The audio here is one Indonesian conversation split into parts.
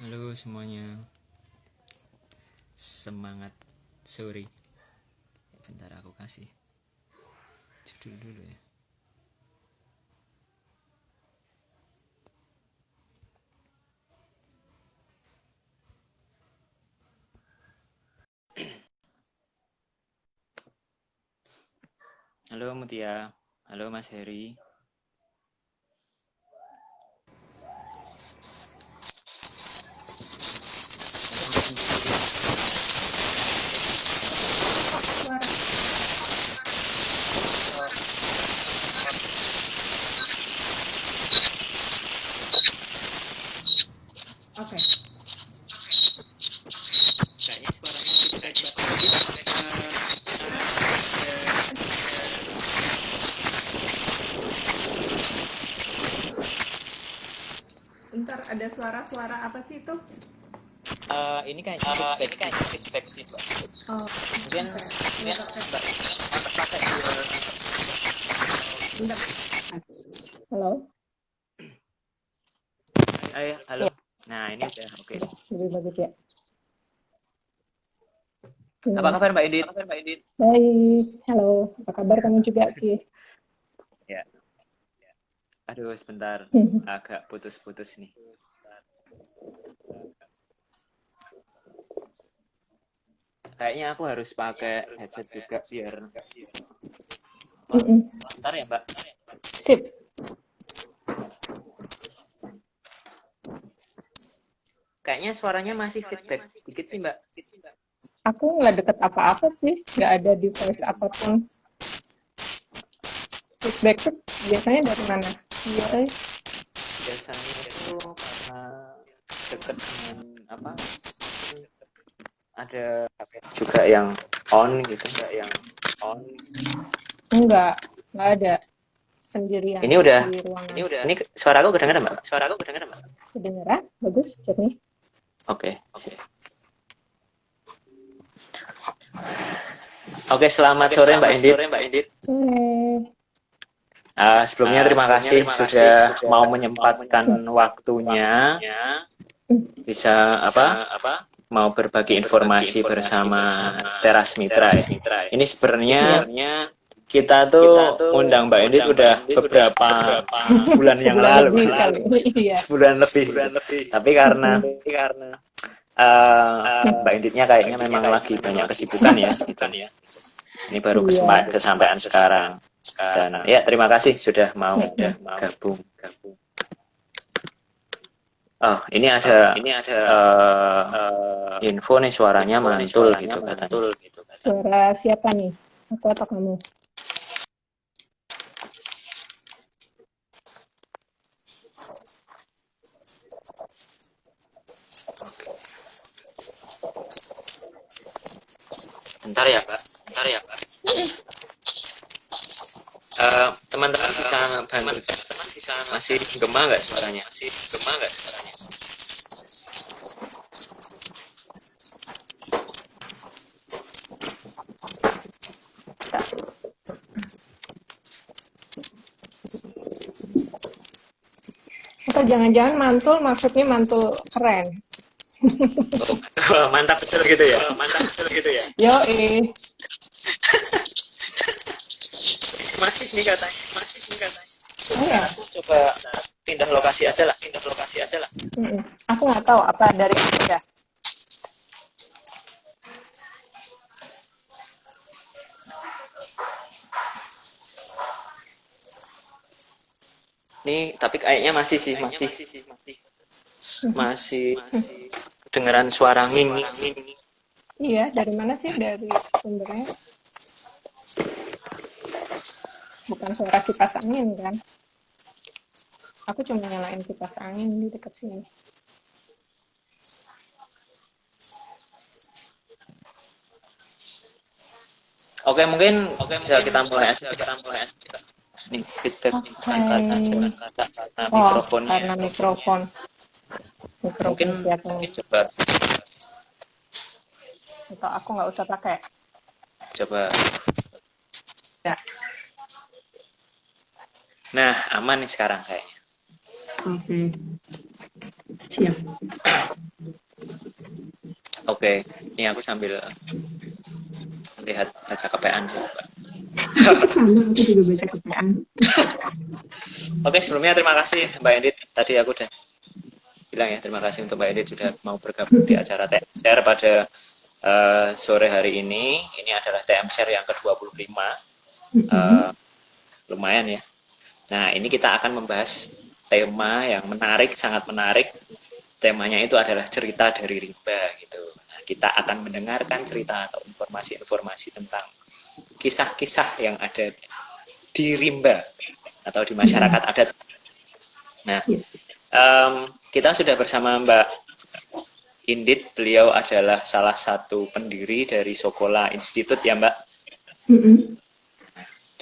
Halo semuanya, semangat sore. Bentar aku kasih judul dulu ya. Halo Mutia, halo Mas Heri. Oke. Bentar, ada suara-suara apa sih itu? Ini kayak feedback sih Mbak. Oh, Mungkin bentar. Halo? halo. Ya, Nah ini udah oke. lebih bagus ya. Apa Gimana? kabar Mbak Indit? Baik, halo. Apa kabar kamu juga, Ki? Ya, aduh sebentar, agak putus-putus nih. Kayaknya aku harus pakai headset juga biar. Mm-mm. Bentar ya Mbak. Sip. Kayaknya suaranya masih feedback dikit sih Mbak. Aku nggak deket apa-apa sih. Nggak ada device apapun. Feedback tuh biasanya dari mana? Iya, Biasanya itu karena deket dengan apa? Ada juga yang on gitu, juga yang on. nggak ada. Sendirian Ini udah, di ruangan. ini suara aku kedengeran Mbak? Kedengeran? Bagus, jernih. Oke. Oke, selamat sore Mbak Indit. Sore. Sebelumnya terima kasih sudah mau menyempatkan waktunya bisa apa? Mau berbagi informasi bersama Teras Mitra ya. Ini sebenarnya kita tuh undang Mbak Indit udah beberapa bulan yang Sebulan lalu, lebih kali. Iya. sebulan lebih. Tapi karena Mbak Inditnya kayaknya memang lagi banyak kesibukan ya, gitu. Ini baru Iya. kesampaian sekarang. Dan ya terima kasih sudah mau gabung. Oh, ini ada info nih suaranya mantul gitu katanya. Suara siapa nih? Aku atau kamu? Bentar ya, Pak. Teman-teman bisa bantu cek. Masih gema nggak suaranya? Atau jangan-jangan mantul maksudnya mantul keren? Oh, mantap betul gitu ya. Yo, Masih nih katanya. oh ya. Aku coba pindah lokasi aja lah. Aku nggak tahu apa dari aku ya. Nih, tapi kayaknya masih sih, masih kedengeran suara nging. Iya, dari mana sih dari sumbernya? Bukan suara kipas angin kan? Aku cuma nyalain kipas angin di dekat sini. Oke, mungkin bisa kita mulai aja. Nih, feedback bukan kata, Oh, mikrofonnya. karena mikrofon. Mungkin Mikrofon siapa nih? Atau aku nggak usah pakai? coba. Ya. Nah, aman nih sekarang kayaknya. Oke. Siap. Oke, ini aku sambil lihat baca kepean. Sama, aku juga baca kepean. Oke, sebelumnya terima kasih Mbak Edit. Tadi aku udah bilang ya, terima kasih untuk Mbak Edit sudah mau bergabung di acara TM Share pada sore hari ini. Ini adalah TM Share yang ke-25. Lumayan ya. Nah, ini kita akan membahas tema yang menarik, sangat menarik. Temanya itu adalah cerita dari rimba gitu. Nah, kita akan mendengarkan cerita atau informasi-informasi tentang kisah-kisah yang ada di rimba atau di masyarakat adat. Nah, kita sudah bersama Mbak Indit. Beliau adalah salah satu pendiri dari Sokola Institute ya Mbak.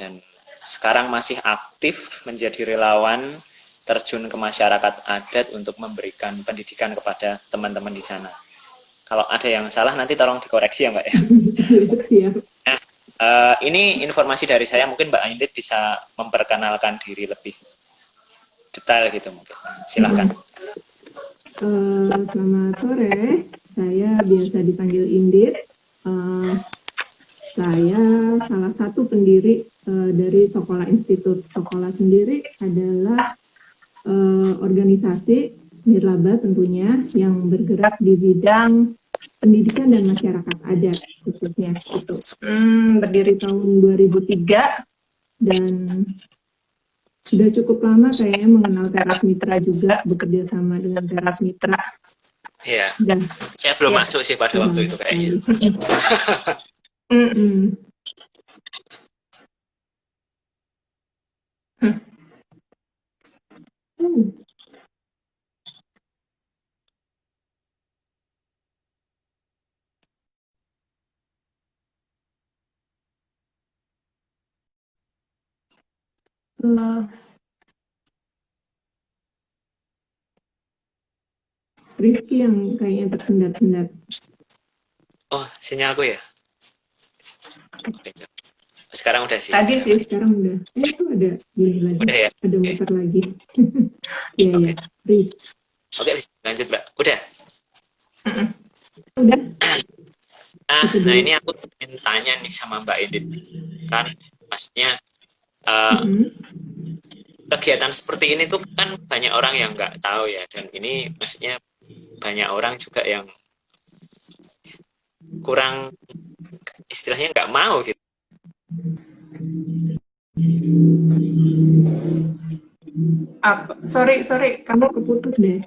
Dan sekarang masih aktif menjadi relawan terjun ke masyarakat adat untuk memberikan pendidikan kepada teman-teman di sana. Kalau ada yang salah nanti tolong dikoreksi ya Mbak ya. Siap. Nah, ini informasi dari saya, mungkin Mbak Indit bisa memperkenalkan diri lebih detail gitu mungkin. Silahkan. Selamat sore, saya biasa dipanggil Indit. Saya salah satu pendiri dari Sokola Institute. Sokola sendiri adalah organisasi nirlaba tentunya yang bergerak di bidang pendidikan dan masyarakat adat khususnya itu. Berdiri tahun 2003 dan sudah cukup lama kayaknya mengenal Teras Mitra juga, bekerja sama dengan Teras Mitra. Iya. Dan saya belum masuk sih pada waktu itu kayaknya. Rifki yang kayaknya tersendat-sendat. Oh, sinyalku ya? Sekarang udah sih. Tadi sih, sekarang udah. Itu ada gini lagi. Udah ya? Ada muter lagi. Iya, iya. Oke, lanjut Mbak. Udah? Udah. Nah ini aku ingin tanya nih sama Mbak Edit. Kan maksudnya kegiatan seperti ini tuh kan banyak orang yang nggak tahu ya. Dan ini maksudnya banyak orang juga yang kurang, istilahnya nggak mau gitu. Sorry, kamu keputus deh.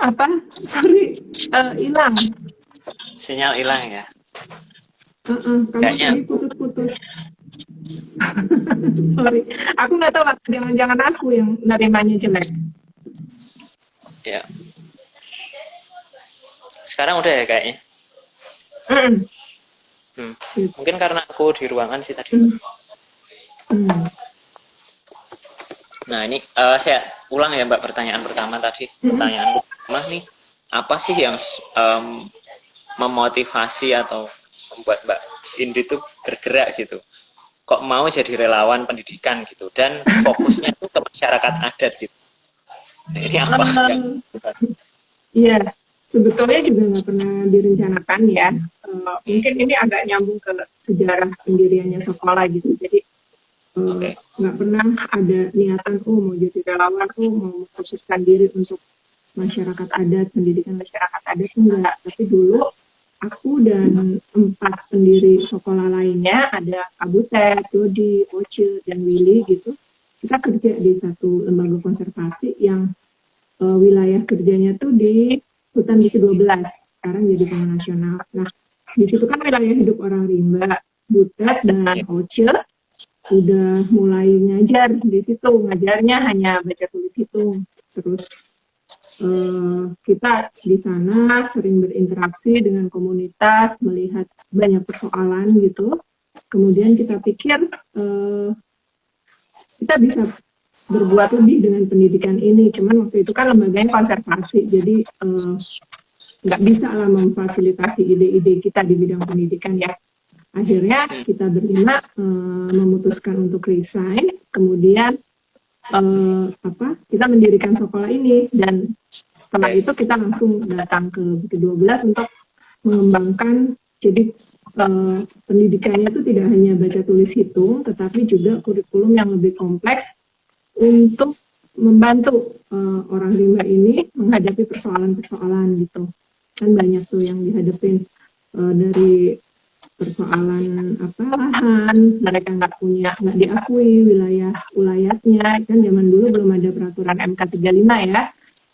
Apa? Sorry, hilang. Sinyal hilang ya? Kamu tadi putus-putus. Sorry, aku nggak tahu, jangan aku yang nerimanya jelek. Ya. Sekarang udah ya kayaknya. Mungkin karena aku di ruangan sih tadi. Nah ini saya ulang ya Mbak pertanyaan pertama tadi. Pertanyaan pertama nih, apa sih yang memotivasi atau membuat Mbak Indi tuh bergerak gitu? Kok mau jadi relawan pendidikan gitu dan fokusnya tuh ke masyarakat adat gitu? Nah, ini apa? Iya, sebetulnya juga nggak pernah direncanakan ya. Mungkin ini agak nyambung ke sejarah pendiriannya sekolah gitu. Jadi nggak pernah ada niatan mau jadi relawan, mau mengkhususkan diri untuk masyarakat adat, pendidikan masyarakat adat, enggak. Tapi dulu aku dan 4 pendiri sekolah lainnya, ada Kabutet, Dodi, Oce, dan Willy gitu. Kita kerja di satu lembaga konservasi yang wilayah kerjanya tuh di hutan Bukit 12, sekarang jadi Taman Nasional. Nah, di situ kan wilayah hidup orang rimba. Butet dan Oce udah mulai ngajar di situ. Ngajarnya hanya baca tulis hitung. Terus kita di sana sering berinteraksi dengan komunitas, melihat banyak persoalan gitu. Kemudian kita pikir kita bisa berbuat lebih dengan pendidikan ini. Cuman waktu itu kan lembaganya konservasi, jadi nggak bisa lah memfasilitasi ide-ide kita di bidang pendidikan ya. Akhirnya kita berlima memutuskan untuk resign, kemudian kita mendirikan sekolah ini, dan setelah itu kita langsung datang ke Bukit 12 untuk mengembangkan. Jadi pendidikannya itu tidak hanya baca tulis hitung, tetapi juga kurikulum yang lebih kompleks untuk membantu orang rimba ini menghadapi persoalan-persoalan gitu. Kan banyak tuh yang dihadapin dari persoalan lahan, mereka nggak diakui wilayahnya, kan zaman dulu belum ada peraturan MK 35 ya,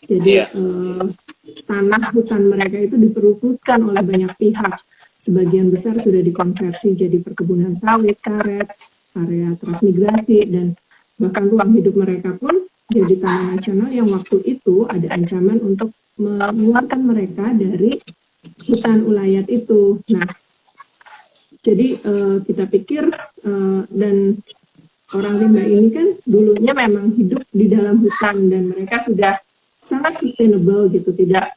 jadi tanah hutan mereka itu diperebutkan oleh banyak pihak, sebagian besar sudah dikonversi jadi perkebunan sawit, karet, area transmigrasi, dan bahkan ruang hidup mereka pun jadi taman nasional yang waktu itu ada ancaman untuk mengeluarkan mereka dari hutan ulayat itu. Nah, jadi kita pikir dan orang rimba ini kan dulunya memang hidup di dalam hutan dan mereka sudah sangat sustainable gitu, tidak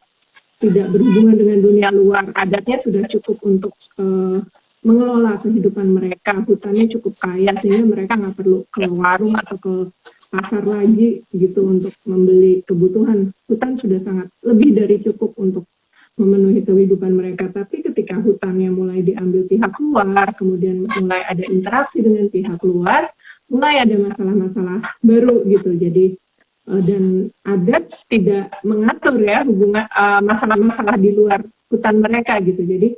berhubungan dengan dunia luar, adatnya sudah cukup untuk mengelola kehidupan mereka, hutannya cukup kaya sehingga mereka nggak perlu ke warung atau ke pasar lagi gitu untuk membeli kebutuhan. Hutan sudah sangat lebih dari cukup untuk memenuhi kehidupan mereka. Tapi ketika hutannya mulai diambil pihak luar, kemudian mulai ada interaksi dengan pihak luar, mulai ada masalah-masalah baru gitu. Jadi dan adat tidak mengatur ya hubungan masalah-masalah di luar hutan mereka gitu. Jadi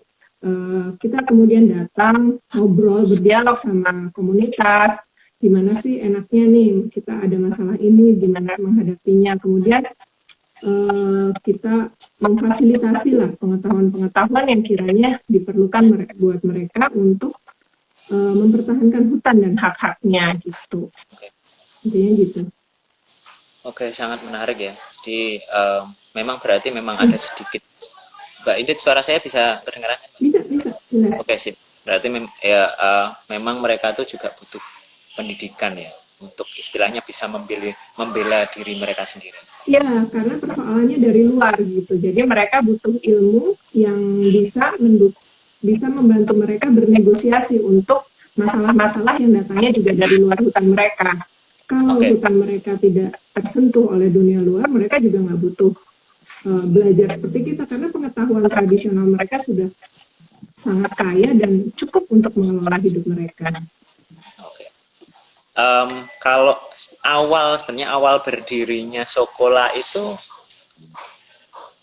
kita kemudian datang ngobrol, berdialog sama komunitas, gimana sih enaknya nih kita ada masalah ini, gimana menghadapinya. Kemudian kita memfasilitasi lah pengetahuan-pengetahuan yang kiranya diperlukan buat mereka untuk mempertahankan hutan dan hak-haknya gitu. Intinya gitu. Oke, sangat menarik ya. Jadi memang berarti memang ada sedikit. Mbak Indit, suara saya bisa kedengaran? Bisa. Jelas. Oke, sip. Berarti memang mereka tuh juga butuh pendidikan ya, untuk istilahnya bisa membela diri mereka sendiri. Ya, karena persoalannya dari luar gitu. Jadi mereka butuh ilmu yang bisa membantu mereka bernegosiasi untuk masalah-masalah yang datangnya juga dari luar hutan mereka. Kalau hutan mereka tidak tersentuh oleh dunia luar, mereka juga nggak butuh belajar seperti kita, karena pengetahuan tradisional mereka sudah sangat kaya dan cukup untuk mengelola hidup mereka. Kalau sebenarnya awal berdirinya Sokola itu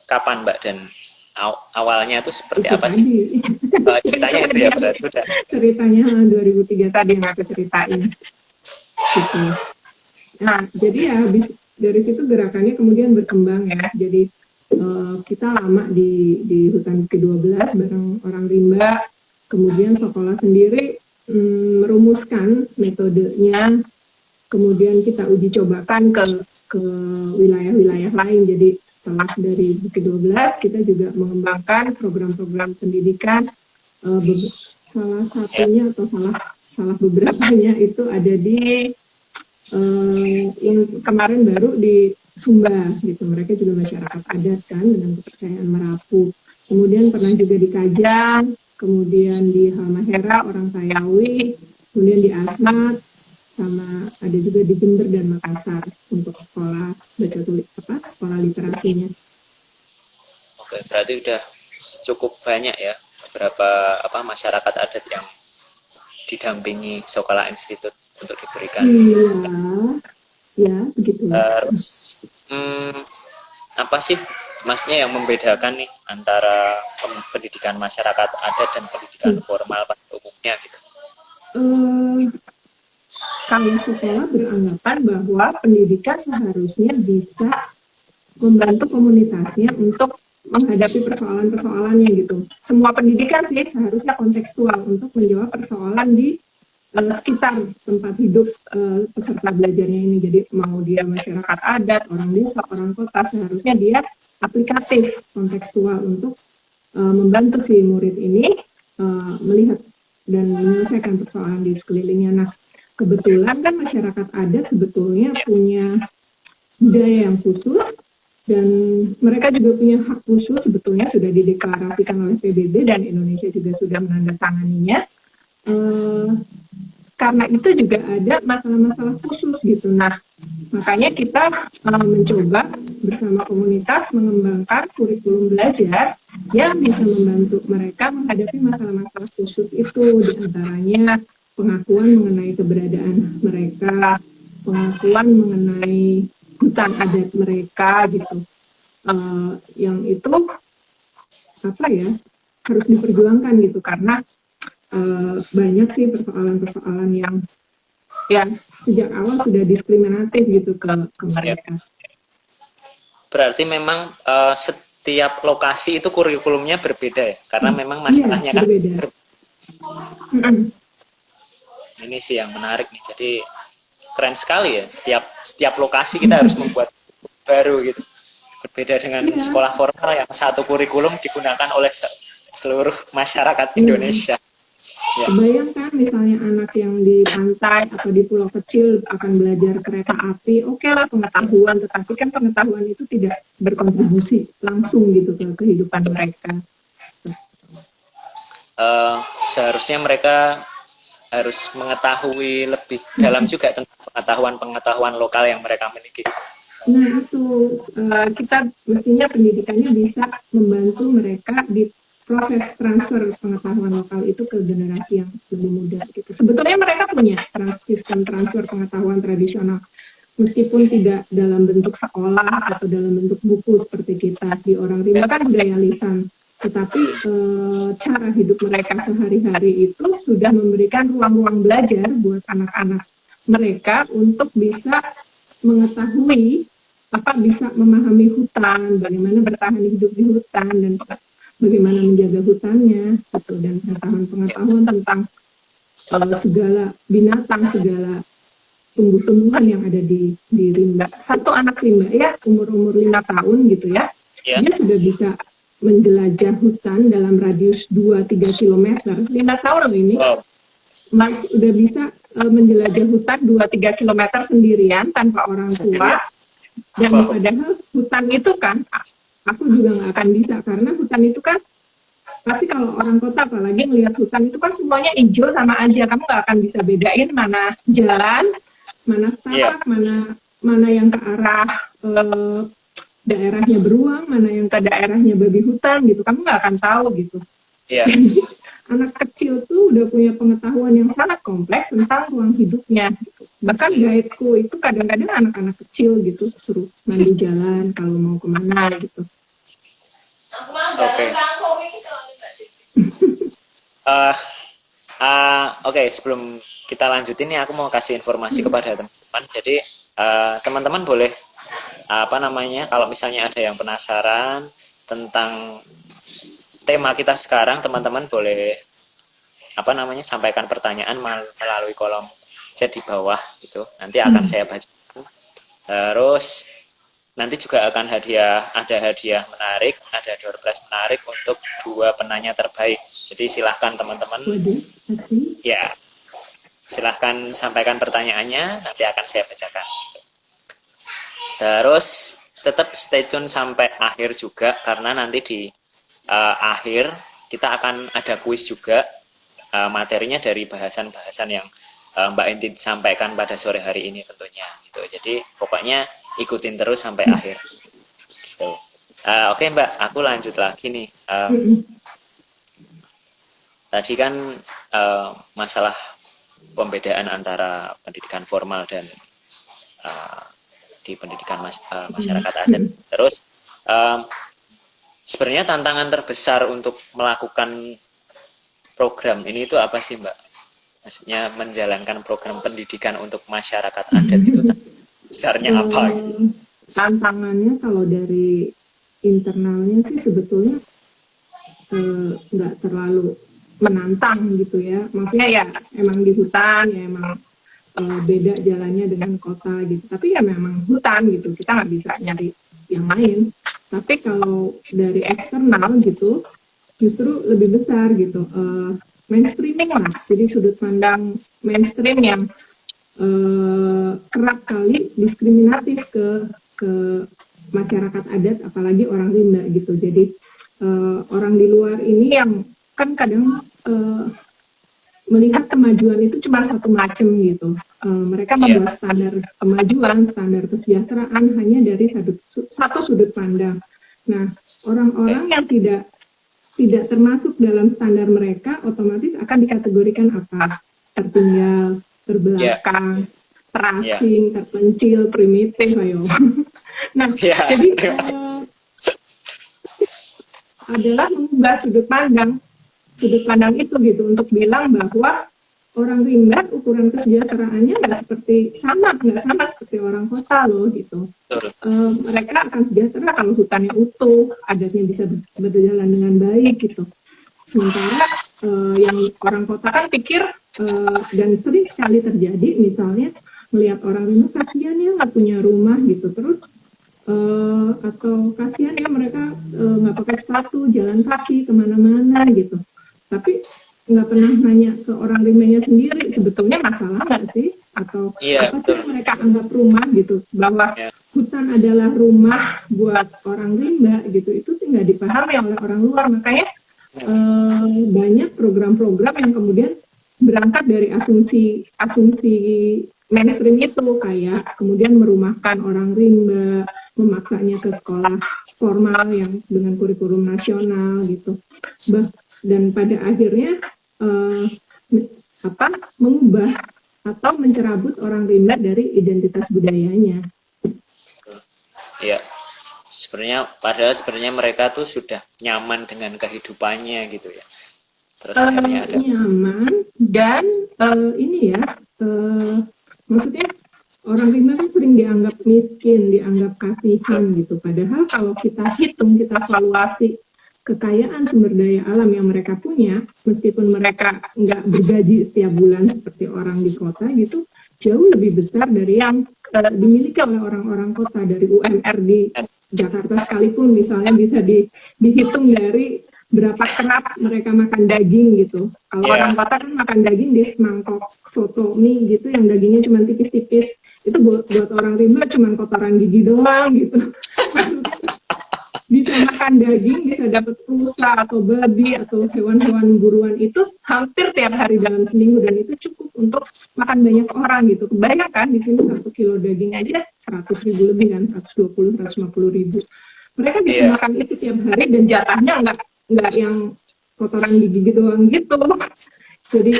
kapan, Mbak, dan awalnya itu seperti apa sih? Ceritanya itu ya berarti udah. Ceritanya 2003 tadi yang aku ceritain. Gitu. Nah, jadi ya dari situ gerakannya kemudian berkembang ya. Jadi kita lama di hutan ke-12 bareng orang rimba. Kemudian Sokola sendiri merumuskan metodenya, kemudian kita uji cobakan ke wilayah-wilayah lain. Jadi setelah dari Bukit 12 kita juga mengembangkan program-program pendidikan. Salah satunya atau salah beberapanya itu ada di yang kemarin baru di Sumba gitu. Mereka juga masyarakat adat kan dengan kepercayaan Merapu. Kemudian pernah juga di Kajang, kemudian di Halmahera orang Tayawi, kemudian di Asmat, sama ada juga di Jember dan Makassar untuk sekolah baca tulis sekolah literasinya. Oke, berarti udah cukup banyak ya beberapa masyarakat adat yang didampingi Sokola Institute untuk diberikan. Iya, begitu. Terus apa sih maksudnya yang membedakan nih antara pendidikan masyarakat adat dan pendidikan formal pada umumnya gitu? Kami sekolah beranggapan bahwa pendidikan seharusnya bisa membantu komunitasnya untuk menghadapi persoalan-persoalannya gitu. Semua pendidikan sih seharusnya kontekstual untuk menjawab persoalan di sekitar tempat hidup peserta belajarnya ini. Jadi mau dia masyarakat adat, orang desa, orang kota, seharusnya dia aplikatif, kontekstual untuk membantu si murid ini melihat dan menyelesaikan persoalan di sekelilingnya. Nah, kebetulan kan masyarakat adat sebetulnya punya budaya yang khusus dan mereka juga punya hak khusus, sebetulnya sudah dideklarasikan oleh PBB dan Indonesia juga sudah menandatanganinya. eh, karena itu juga ada masalah-masalah khusus gitu. Nah, makanya kita mencoba bersama komunitas mengembangkan kurikulum belajar yang bisa membantu mereka menghadapi masalah-masalah khusus itu, diantaranya pengakuan mengenai keberadaan mereka, pengakuan mengenai hutan adat mereka gitu. Yang itu apa ya, harus diperjuangkan gitu, karena banyak sih persoalan-persoalan yang ya sejak awal sudah diskriminatif gitu ke Ya. mereka. Berarti memang setiap lokasi itu kurikulumnya berbeda ya, karena memang Iya, masalahnya kan berbeda. ini sih yang menarik nih. Jadi keren sekali ya. Setiap lokasi kita harus membuat baru gitu. Berbeda dengan Iya, sekolah formal yang satu kurikulum digunakan oleh seluruh masyarakat iya. Indonesia. Ya, Bayangkan misalnya anak yang di pantai atau di pulau kecil akan belajar kereta api, oke lah pengetahuan, tetapi kan pengetahuan itu tidak berkontribusi langsung gitu ke kehidupan mereka. eh, seharusnya mereka harus mengetahui lebih dalam juga tentang pengetahuan lokal yang mereka miliki. Nah itu kita mestinya pendidikannya bisa membantu mereka di proses transfer pengetahuan lokal itu ke generasi yang lebih muda gitu. Sebetulnya mereka punya sistem transfer pengetahuan tradisional, meskipun tidak dalam bentuk sekolah atau dalam bentuk buku seperti kita di orang rimba kan budaya lisan, tetapi cara hidup mereka sehari-hari itu sudah memberikan ruang-ruang belajar buat anak-anak mereka untuk bisa mengetahui bisa memahami hutan, bagaimana bertahan hidup di hutan dan bagaimana menjaga hutannya gitu, dan pengetahuan tentang segala binatang, segala tumbuh-tumbuhan yang ada di rimba. Satu anak rimba ya umur 5 tahun gitu ya, Ya, dia sudah bisa menjelajah hutan dalam radius 2-3 kilometer. 5 tahun loh ini. wow. Mas udah bisa menjelajah hutan 2-3 kilometer sendirian tanpa orang tua. Dan padahal hutan itu kan, aku juga nggak akan bisa, karena hutan itu kan pasti kalau orang kota apalagi ngelihat hutan itu kan semuanya hijau sama aja, kamu nggak akan bisa bedain mana jalan, mana tapak, mana yang ke arah daerahnya beruang, mana yang ke daerahnya babi hutan gitu, kamu nggak akan tahu gitu. Ya. Anak kecil tuh udah punya pengetahuan yang sangat kompleks tentang ruang hidupnya gitu. Bahkan guideku itu kadang-kadang anak-anak kecil gitu suruh mandi jalan kalau mau kemana gitu. Oke. Oke, sebelum kita lanjutin nih, aku mau kasih informasi kepada teman-teman. Jadi teman-teman boleh kalau misalnya ada yang penasaran tentang tema kita sekarang, teman-teman boleh sampaikan pertanyaan melalui kolom chat di bawah gitu. Nanti akan saya baca. Terus nanti juga akan ada hadiah menarik, ada door prize menarik untuk 2 penanya terbaik. Jadi silahkan teman-teman. Ya, silahkan sampaikan pertanyaannya, nanti akan saya bacakan. Terus tetap stay tune sampai akhir juga, karena nanti di akhir kita akan ada kuis juga, materinya dari bahasan-bahasan yang Mbak Inti sampaikan pada sore hari ini tentunya gitu. Jadi pokoknya ikutin terus sampai akhir gitu. Oke Mbak, aku lanjut lagi nih. Tadi kan masalah pembedaan antara pendidikan formal dan di pendidikan masyarakat adat. Terus sebenarnya tantangan terbesar untuk melakukan program ini itu apa sih Mbak? Maksudnya menjalankan program pendidikan untuk masyarakat adat itu besarnya apa? Tantangannya kalau dari internalnya sih sebetulnya nggak terlalu menantang gitu ya. Maksudnya ya emang di hutan ya emang beda jalannya dengan kota gitu. Tapi ya memang hutan gitu. Kita nggak bisa nyari yang lain. Tapi kalau dari eksternal gitu, justru lebih besar gitu. Mainstreaming lah. Jadi sudut pandang mainstream yang kerap kali diskriminatif ke masyarakat adat, apalagi orang rimba gitu. Jadi orang di luar ini yang kan kadang melihat kemajuan itu cuma satu macam gitu. Mereka Iya, membuat standar kemajuan, standar kesejahteraan hanya dari satu sudut pandang. Nah, oke. orang-orang yang tidak termasuk dalam standar mereka otomatis akan dikategorikan apa? Tertinggal, Iya, terbelakang, iya. terasing, terpencil, primitif, ayo. Nah, Iya, jadi sering. adalah mengubah sudut pandang itu gitu untuk bilang bahwa orang rimba ukuran kesejahteraannya nggak sama seperti orang kota loh gitu. Betul. Mereka akan sejahtera kalau hutannya utuh, adatnya bisa berjalan dengan baik gitu. Sementara yang orang kota kan pikir dan sering sekali terjadi misalnya melihat orang rimba kasihan ya nggak punya rumah gitu terus atau kasihan ya mereka nggak pakai sepatu jalan kaki kemana-mana gitu tapi nggak pernah nanya ke orang rimbanya sendiri sebetulnya masalah nggak sih atau Iya, apa sih betul. yang mereka anggap rumah gitu bahwa Ya, hutan adalah rumah buat orang rimba gitu itu nggak dipahami oleh orang luar makanya banyak program-program yang kemudian berangkat dari asumsi mainstream itu kayak kemudian merumahkan orang rimba memaksanya ke sekolah formal yang dengan kurikulum nasional gitu. Dan pada akhirnya eh, apa mengubah atau mencerabut orang rimba dari identitas budayanya. betul. Iya. Padahal sebenarnya mereka tuh sudah nyaman dengan kehidupannya gitu ya. Terus akhirnya ada, Nyaman dan ini ya maksudnya orang rimba kan sering dianggap miskin, dianggap kasihan gitu. Padahal kalau kita hitung, kita evaluasi kekayaan sumber daya alam yang mereka punya, meskipun mereka nggak bergaji setiap bulan seperti orang di kota gitu, jauh lebih besar dari yang dimiliki oleh orang-orang kota dari UMR di Jakarta sekalipun misalnya bisa dihitung dari berapa kerap mereka makan daging gitu. Kalau orang ya, kota kan makan daging di semangkok soto mie gitu yang dagingnya cuma tipis-tipis. Itu buat orang rimba cuma kotoran gigi doang gitu. Bisa makan daging, bisa dapat rusa atau babi atau hewan-hewan buruan itu hampir tiap hari dalam seminggu dan itu cukup untuk makan banyak orang gitu. Kebayangkan di sini 1 kilo daging aja 100 ribu lebih kan, 120, 150 ribu. Mereka bisa iya, makan itu tiap hari dan jatahnya nggak yang kotoran gigi doang gitu. Jadi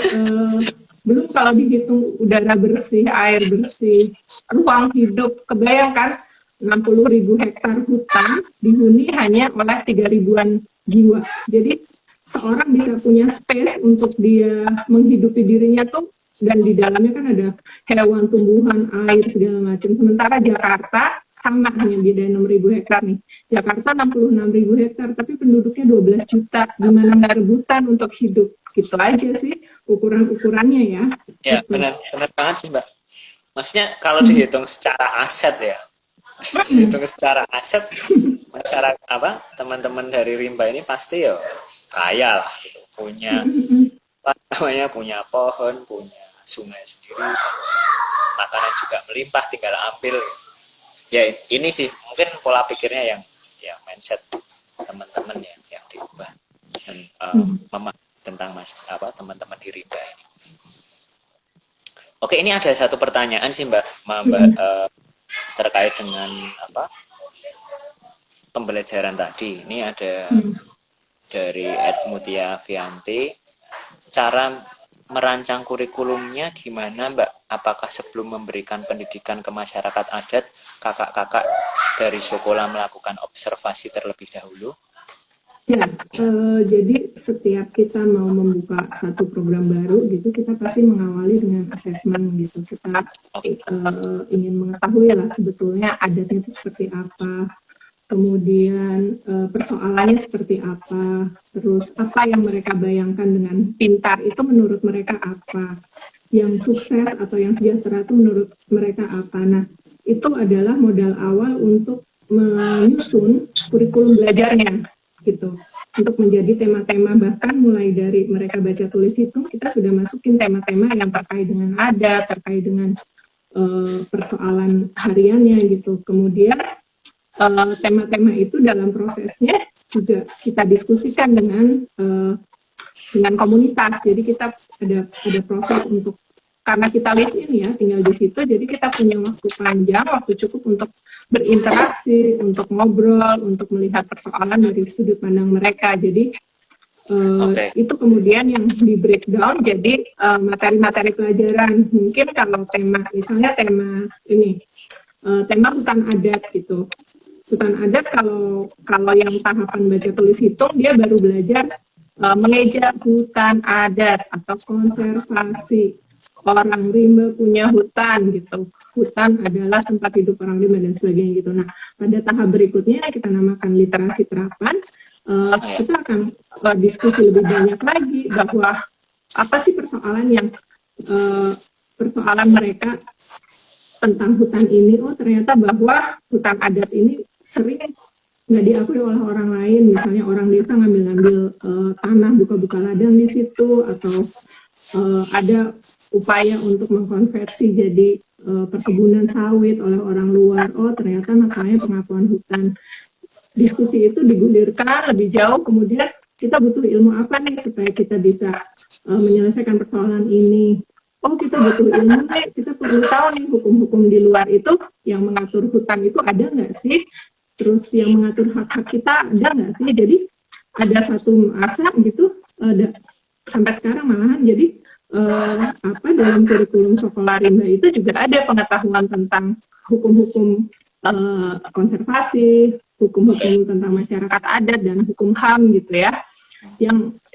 belum kalau dihitung udara bersih, air bersih, ruang hidup, kebayangkan 60 ribu hektar hutan dihuni hanya oleh 3 ribuan jiwa. Jadi seorang bisa punya space untuk dia menghidupi dirinya tuh dan di dalamnya kan ada hewan, tumbuhan, air segala macam. Sementara Jakarta sama hanya beda 6 ribu hektar nih. Jakarta 66 ribu hektar tapi penduduknya 12 juta. Gimana nggak rebutan untuk hidup? Gitu aja sih ukuran-ukurannya ya. ya, Gitu. benar, benar banget sih Mbak. Maksudnya kalau dihitung secara aset ya, dihitung secara aset, masyarakat apa teman-teman dari Rimba ini pasti ya kaya lah gitu, punya apa namanya, punya pohon, punya sungai sendiri, makanan juga melimpah, tinggal ambil. Ya ini sih mungkin pola pikirnya yang mindset teman-teman yang diubah dan memahami tentang teman-teman di Rimba ini. Oke, ini ada satu pertanyaan sih Mbak, terkait dengan apa pembelajaran tadi. Ini ada dari Ed Mutia Vianti, cara merancang kurikulumnya gimana Mbak? Apakah sebelum memberikan pendidikan ke masyarakat adat, kakak-kakak dari sekolah melakukan observasi terlebih dahulu? Ya, jadi setiap kita mau membuka satu program baru gitu, kita pasti mengawali dengan asesmen gitu. Kita Oke, ingin mengetahui lah sebetulnya adatnya itu seperti apa, kemudian persoalannya seperti apa, terus apa yang mereka bayangkan dengan pintar itu menurut mereka apa, yang sukses atau yang sejahtera itu menurut mereka apa. Nah, itu adalah modal awal untuk menyusun kurikulum belajarnya gitu untuk menjadi tema-tema bahkan mulai dari mereka baca tulis hitung kita sudah masukin tema-tema yang terkait dengan adat terkait dengan persoalan hariannya gitu kemudian tema-tema itu dalam prosesnya juga kita diskusikan dengan dengan komunitas. Jadi kita ada proses untuk, karena kita live in ya, tinggal di situ, jadi kita punya waktu panjang, waktu cukup untuk berinteraksi, untuk ngobrol, untuk melihat persoalan dari sudut pandang mereka. Jadi itu kemudian yang di breakdown jadi materi-materi pelajaran. Mungkin kalau tema, misalnya tema ini, tema hutan adat gitu. Hutan adat kalau yang tahapan baca tulis hitung, dia baru belajar mengeja hutan adat atau konservasi. Orang rimba punya hutan gitu. Hutan adalah tempat hidup orang rimba dan sebagainya gitu. Nah, pada tahap berikutnya kita namakan literasi terapan. Kita akan diskusi lebih banyak lagi bahwa apa sih persoalan yang persoalan mereka tentang hutan ini. Oh, ternyata bahwa hutan adat ini sering nggak diakui oleh orang lain. Misalnya orang desa ngambil tanah, buka-buka ladang di situ, atau ada upaya untuk mengkonversi jadi perkebunan sawit oleh orang luar. Oh, ternyata masalahnya pengakuan hutan. Diskusi itu digulirkan lebih jauh, kemudian kita butuh ilmu apa nih supaya kita bisa menyelesaikan persoalan ini. Oh, kita butuh ilmu nih, kita perlu tahu nih hukum-hukum di luar itu yang mengatur hutan itu ada nggak sih? Terus yang mengatur hak-hak kita ada nggak sih? Jadi ada satu masa gitu, sampai sekarang malahan jadi dalam kurikulum sekolah rimba itu juga ada pengetahuan tentang hukum-hukum konservasi, hukum-hukum tentang masyarakat adat dan hukum HAM gitu ya,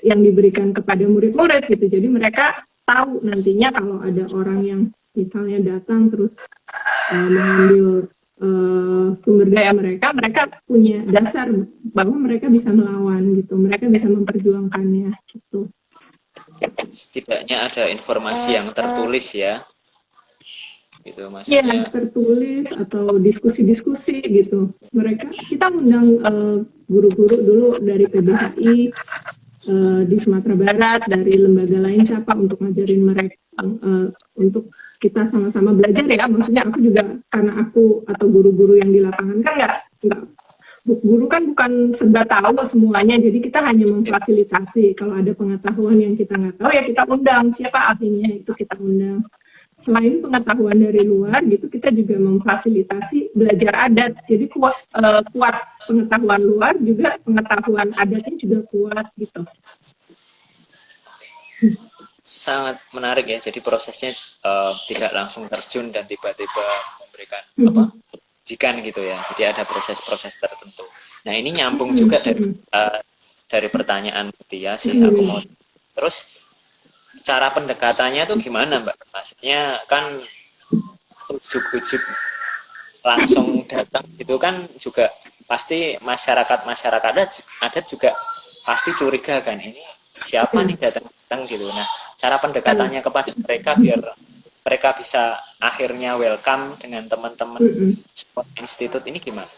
yang diberikan kepada murid-murid gitu. Jadi mereka tahu nantinya kalau ada orang yang misalnya datang terus mengambil sumber daya mereka punya dasar bahwa mereka bisa melawan gitu, mereka bisa memperjuangkannya gitu. Setidaknya ada informasi yang tertulis ya. Gitu Iya, maksudnya. tertulis atau diskusi-diskusi gitu. Kita undang guru-guru dulu dari PBHI di Sumatera Barat, dari lembaga lain siapa untuk ngajarin mereka, untuk kita sama-sama belajar ya. Maksudnya aku juga, karena aku atau guru-guru yang di lapangan kan nggak guru kan bukan serba tahu semuanya, jadi kita hanya memfasilitasi. Kalau ada pengetahuan yang kita nggak tahu ya kita undang, siapa ahlinya itu kita undang. Selain pengetahuan dari luar gitu, kita juga memfasilitasi belajar adat. Jadi kuat pengetahuan luar, juga pengetahuan adatnya juga kuat gitu. Sangat menarik ya. Jadi prosesnya tidak langsung terjun dan tiba-tiba memberikan ujian gitu ya. Jadi ada proses-proses tertentu. Nah, ini nyambung juga dari pertanyaan Tia sih. Aku mau terus cara pendekatannya tuh gimana, Mbak? Maksudnya kan ujuk-ujuk langsung datang gitu kan juga pasti masyarakat adat juga pasti curiga kan, ini siapa nih datang gitu. Nah, cara pendekatannya kepada mereka biar mereka bisa akhirnya welcome dengan teman-teman support institut ini gimana?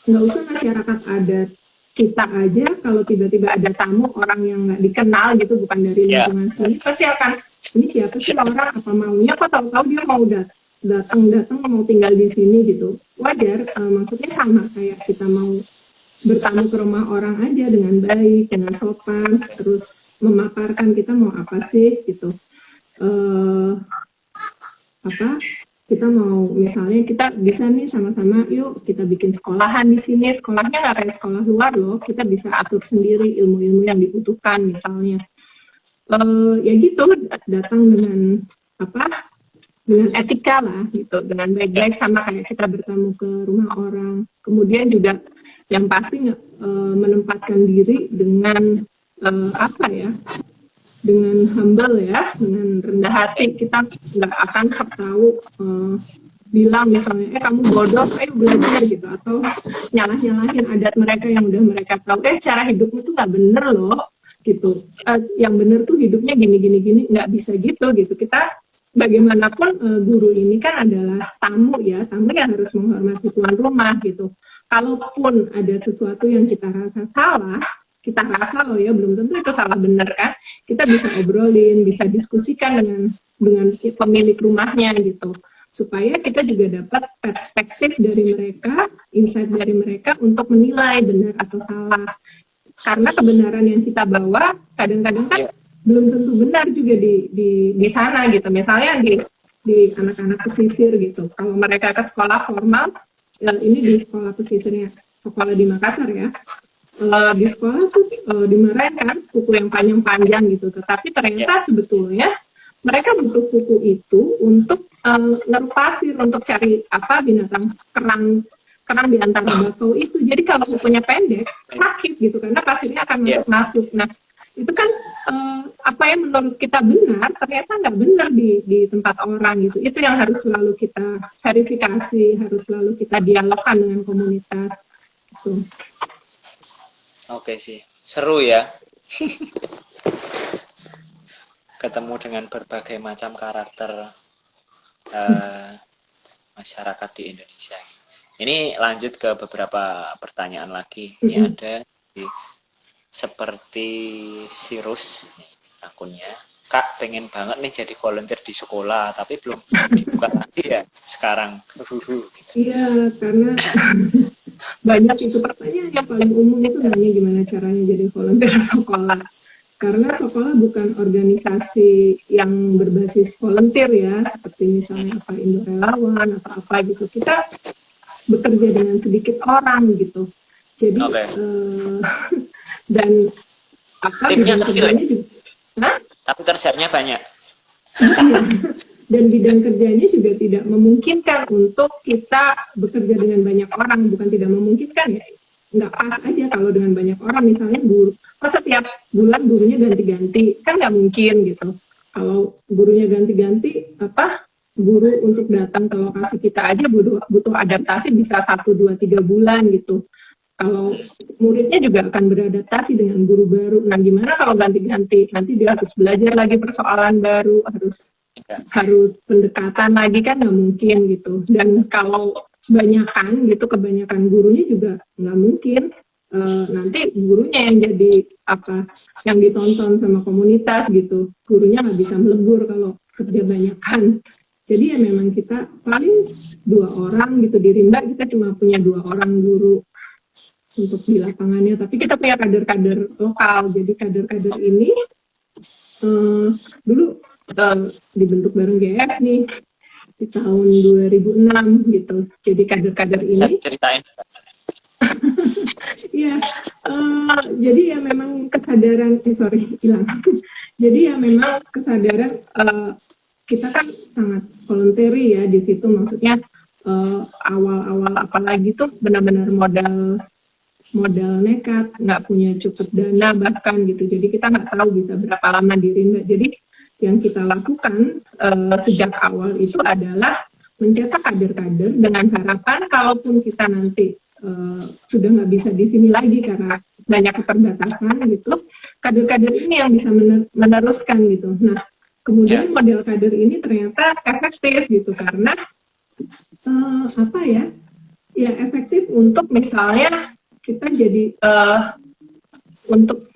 Nggak usah masyarakat adat, kita aja kalau tiba-tiba ada tamu orang yang nggak dikenal gitu, bukan dari lingkungan sini, pasti akan, ini siapa sih orang, apa maunya, kok tahu-tahu dia mau datang mau tinggal di sini gitu. Wajar, maksudnya sama kayak kita mau bertamu ke rumah orang aja dengan baik, dengan sopan, terus memaparkan kita mau apa sih gitu. Kita mau, misalnya kita bisa nih sama-sama, yuk kita bikin sekolahan di sini. Sekolahnya nggak kayak sekolah luar loh, kita bisa atur sendiri ilmu-ilmu yang dibutuhkan misalnya. Ya gitu, datang dengan dengan etika lah gitu, dengan baik-baik, sama kayak kita bertamu ke rumah orang. Kemudian juga yang pasti menempatkan diri dengan dengan humble ya, dengan rendah hati. Kita nggak akan tahu bilang misalnya kamu bodoh, belajar gitu, atau nyalahin adat mereka yang udah mereka tahu, cara hidupmu tuh nggak bener loh gitu, yang bener tuh hidupnya gini, nggak bisa gitu. Kita bagaimanapun guru ini kan adalah tamu ya, tamu yang harus menghormati tuan rumah gitu. Kalaupun ada sesuatu yang kita rasa salah, kita rasa loh ya, belum tentu itu salah benar kan, kita bisa obrolin, bisa diskusikan dengan pemilik rumahnya gitu, supaya kita juga dapat perspektif dari mereka, insight dari mereka untuk menilai benar atau salah. karena kebenaran yang kita bawa kadang-kadang kan Ya. belum tentu benar juga di sana gitu. Misalnya di anak-anak pesisir gitu. Kalau mereka ke sekolah formal, ini di sekolah pesisirnya, sekolah di Makassar ya. Di sekolah tuh dimarahin kan kuku yang panjang-panjang gitu. Tetapi ternyata sebetulnya mereka butuh kuku itu untuk naruh pasir, untuk cari apa binatang kerang di antara bakau itu. Jadi kalau kukunya pendek sakit gitu karena pasirnya akan masuk. Nah itu kan apa yang menurut kita benar ternyata nggak benar di tempat orang gitu. Itu yang harus selalu kita verifikasi, harus selalu kita dialogkan dengan komunitas. Gitu. Oke sih, seru ya. Ketemu dengan berbagai macam karakter masyarakat di Indonesia. Ini lanjut ke beberapa pertanyaan lagi. Ini ada seperti Sirus akunnya. Kak pengen banget nih jadi volunteer di sekolah, tapi belum dibuka lagi ya sekarang. Iya, karena banyak itu pertanyaan yang paling umum itu nanya gimana caranya jadi volunteer sekolah. Karena sekolah bukan organisasi yang berbasis volunteer ya, seperti misalnya apa Indo Relawan atau apa gitu. Kita bekerja dengan sedikit orang gitu. Jadi dan apa timnya kecil ya? Hah? Tapi kerjanya banyak. Dan bidang kerjanya juga tidak memungkinkan untuk kita bekerja dengan banyak orang, bukan tidak memungkinkan ya, nggak pas aja kalau dengan banyak orang. Misalnya guru, setiap bulan gurunya ganti-ganti, kan nggak mungkin gitu. Kalau gurunya ganti-ganti, guru untuk datang ke lokasi kita aja butuh adaptasi bisa 1, 2, 3 bulan gitu. Kalau muridnya juga akan beradaptasi dengan guru baru. Nah, gimana kalau ganti-ganti? Nanti dia harus belajar lagi persoalan baru, harus pendekatan lagi, kan nggak mungkin gitu. Dan kalau kebanyakan gurunya juga nggak mungkin. Nanti gurunya yang jadi yang ditonton sama komunitas gitu. Gurunya nggak bisa melebur kalau kerja banyakan. Jadi ya memang kita paling 2 orang gitu. Di Rimba kita cuma punya 2 orang guru untuk di lapangannya, tapi kita punya kader-kader lokal. Jadi kader-kader ini dulu dibentuk bareng GF nih di tahun 2006 gitu. Jadi kader-kader ini saya ceritain. Iya, jadi ya memang kesadaran hilang. Jadi ya memang kesadaran kita kan sangat voluntary ya di situ, maksudnya awal-awal apalagi tuh benar-benar modal nekat, nggak punya cukup dana bahkan gitu. Jadi kita nggak tahu bisa berapa lama di Rimba. Jadi yang kita lakukan sejak awal itu adalah mencetak kader-kader dengan harapan kalaupun kita nanti sudah nggak bisa di sini lagi karena banyak keterbatasan gitu, kader-kader ini yang bisa meneruskan gitu. Nah, kemudian model kader ini ternyata efektif gitu karena efektif untuk misalnya kita jadi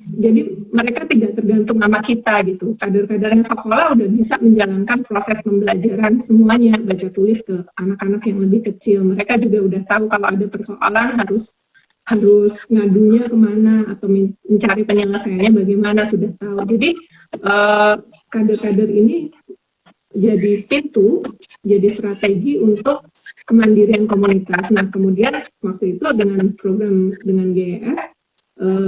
jadi mereka tidak tergantung sama kita gitu. Kader-kader yang sekolah udah bisa menjalankan proses pembelajaran semuanya, baca tulis ke anak-anak yang lebih kecil. Mereka juga udah tahu kalau ada persoalan harus ngadunya kemana atau mencari penyelesaiannya bagaimana, sudah tahu. Jadi kader-kader ini jadi pintu, jadi strategi untuk kemandirian komunitas. Nah, kemudian waktu itu dengan program dengan GEF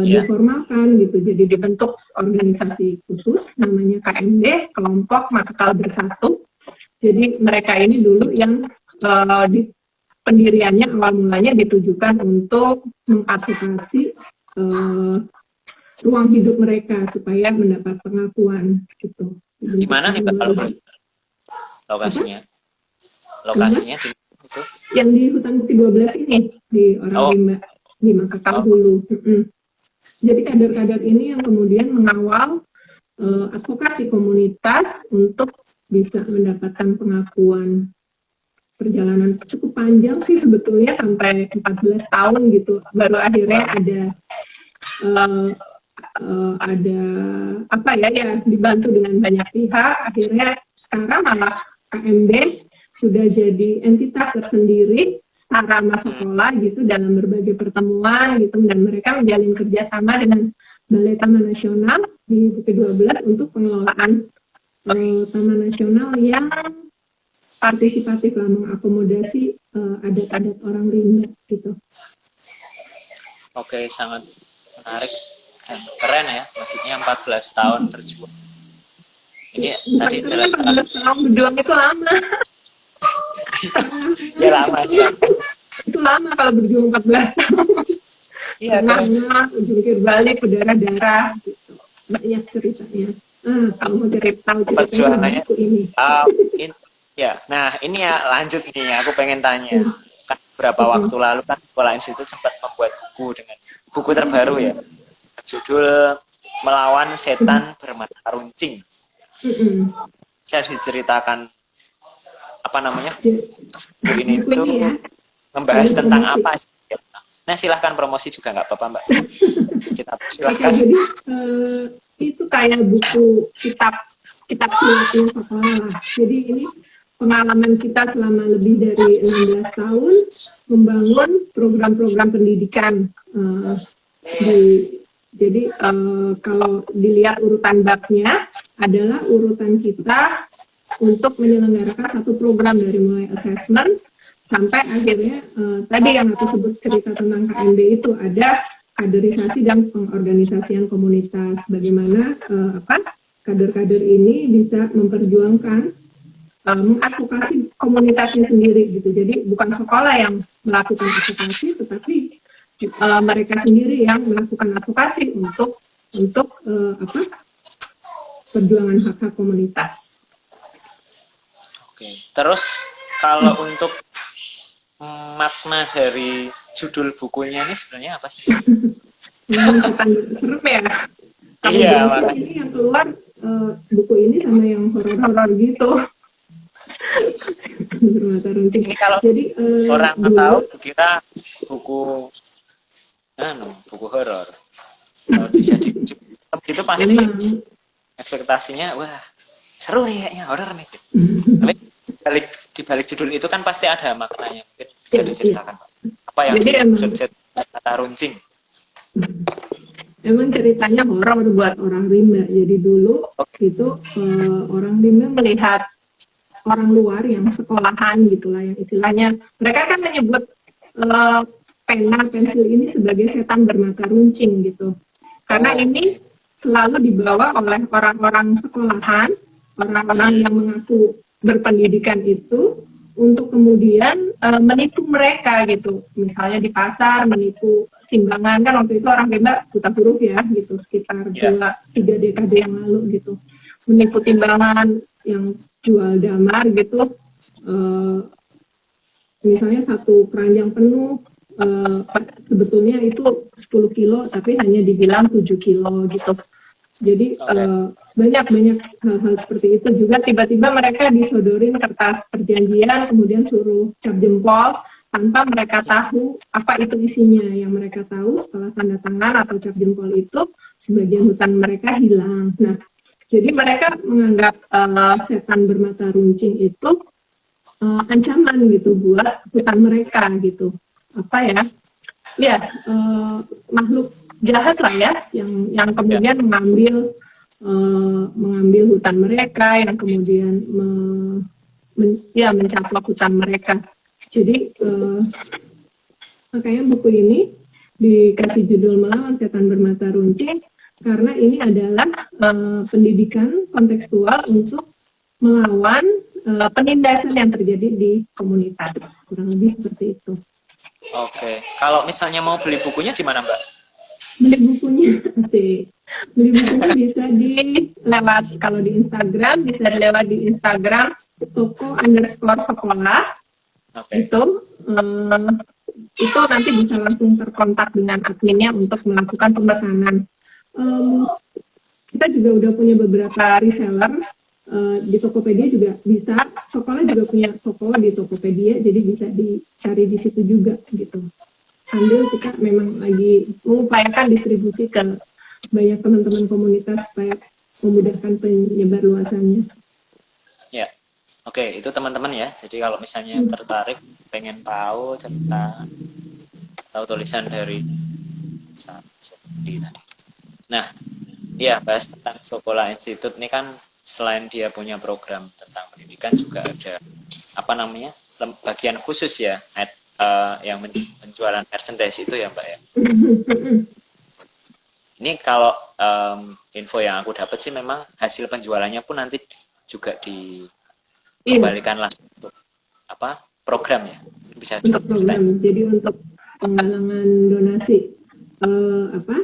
diformalkan gitu, jadi dibentuk organisasi khusus namanya KMB, Kelompok Makekal Bersatu. Jadi mereka ini dulu yang di pendiriannya awal mulanya ditujukan untuk mengadvokasi ruang hidup mereka supaya mendapat pengakuan gitu. Di mana nih Pak lokasinya? Lokasinya di itu? Yang di Hutan Bukti 12 ini di Rimba, di Makekal Hulu. Jadi kader-kader ini yang kemudian mengawal advokasi komunitas untuk bisa mendapatkan pengakuan. Perjalanan cukup panjang sih sebetulnya, sampai 14 tahun gitu. Baru akhirnya ada dibantu dengan banyak pihak. Akhirnya sekarang malah KMB sudah jadi entitas tersendiri sarana sekolah gitu dalam berbagai pertemuan gitu, dan mereka menjalin kerjasama dengan Balai Taman Nasional di Bukit 12 untuk pengelolaan Taman Nasional yang partisipatif lah, mengakomodasi adat-adat orang Rimba gitu. Oke, sangat menarik dan keren ya, maksudnya 14 tahun berjuang. Ini tadi adalah 14 tahun berjuang itu lama. ya lama ya. Itu lama kalau berjuang 14 tahun. Iya, Pernah jungkir balik berdarah-darah gitu. Banyak ceritanya. Kalau mau tahu ceritanya buku ini. Ya, nah ini ya lanjut nih, aku pengen tanya. Kan beberapa waktu lalu kan Sekolah Institut sempat membuat buku dengan buku terbaru ya, judul Melawan Setan Bermata Runcing. Saya diceritakan apa namanya? Buku ini itu membahas tentang apa sih? Nah, silahkan promosi juga nggak apa-apa, Mbak. Kita silahkan. Jadi itu kayak buku kitab silat sekolah lah. Jadi ini pengalaman kita selama lebih dari 16 tahun membangun program-program pendidikan. Jadi kalau dilihat urutan babnya adalah urutan kita untuk menyelenggarakan satu program dari mulai assessment sampai akhirnya tadi yang aku sebut cerita tentang KMB itu ada kaderisasi dan pengorganisasian komunitas, bagaimana kader-kader ini bisa memperjuangkan mengadvokasi komunitasnya sendiri gitu. Jadi bukan sekolah yang melakukan advokasi, tetapi mereka sendiri yang melakukan advokasi untuk perjuangan hak-hak komunitas. Oke. Terus kalau untuk makna dari judul bukunya ini sebenarnya apa sih? Serem ya. Iya, ini yang keluar buku ini sama yang horor-horor gitu. Bermata runcing. Ini kalau jadi orang tahu kira buku buku horor. Kalau jadi itu pasti ekspektasinya wah seru nih kayaknya, horor nih. Tapi di balik judul itu kan pasti ada maknanya, mungkin bisa diceritakan Pak. Apa yang dimaksud Bermata Runcing? Emang ceritanya horor buat orang Rimba. Jadi dulu itu orang Rimba melihat orang luar yang sekolahan gitulah, yang istilahnya mereka kan menyebut pena pensil ini sebagai setan bermata runcing gitu. Karena ini selalu dibawa oleh orang-orang sekolahan, orang-orang yang mengaku berpendidikan itu untuk kemudian menipu mereka gitu. Misalnya di pasar menipu timbangan, kan waktu itu orang Rimba buta huruf ya gitu, sekitar 2-3 dekade yang lalu gitu. Menipu timbangan yang jual damar gitu, misalnya satu keranjang penuh sebetulnya itu 10 kilo tapi hanya dibilang 7 kilo gitu. Jadi banyak hal-hal seperti itu. Juga tiba-tiba mereka disodorin kertas perjanjian kemudian suruh cap jempol tanpa mereka tahu apa itu isinya. Yang mereka tahu setelah tanda tangan atau cap jempol itu sebagian hutan mereka hilang. Nah, jadi mereka menganggap setan bermata runcing itu ancaman gitu buat hutan mereka gitu. Apa ya? Ya, makhluk jahat lah ya, yang kemudian mengambil hutan mereka, yang kemudian mencaplok hutan mereka. Jadi makanya buku ini dikasih judul Melawan Setan Bermata Runcing, karena ini adalah pendidikan kontekstual untuk melawan penindasan yang terjadi di komunitas, kurang lebih seperti itu. Oke, kalau misalnya mau beli bukunya di mana, Mbak? Beli bukunya bisa kalau di Instagram bisa lewat di Instagram toko_sekolah. Itu nanti bisa langsung terkontak dengan adminnya untuk melakukan pemesanan. Kita juga udah punya beberapa reseller di Tokopedia juga bisa. Sekolah juga punya toko di Tokopedia, jadi bisa dicari di situ juga gitu. Sambil kita memang lagi mengupayakan distribusi ke banyak teman-teman komunitas supaya memudahkan penyebar luasannya. Ya, Oke, itu teman-teman ya. Jadi kalau misalnya tertarik, pengen tahu cerita atau tulisan dari Samsudi tadi. Nah, iya, bahas tentang Sekolah Institut ini kan selain dia punya program tentang pendidikan juga ada apa namanya bagian khusus ya, yang penjualan merchandise itu ya Mbak ya. Ini kalau info yang aku dapat sih memang hasil penjualannya pun nanti juga Iya, dikembalikan lah untuk apa program ya. Bisa untuk diceritain. program. Jadi untuk penggalangan donasi apa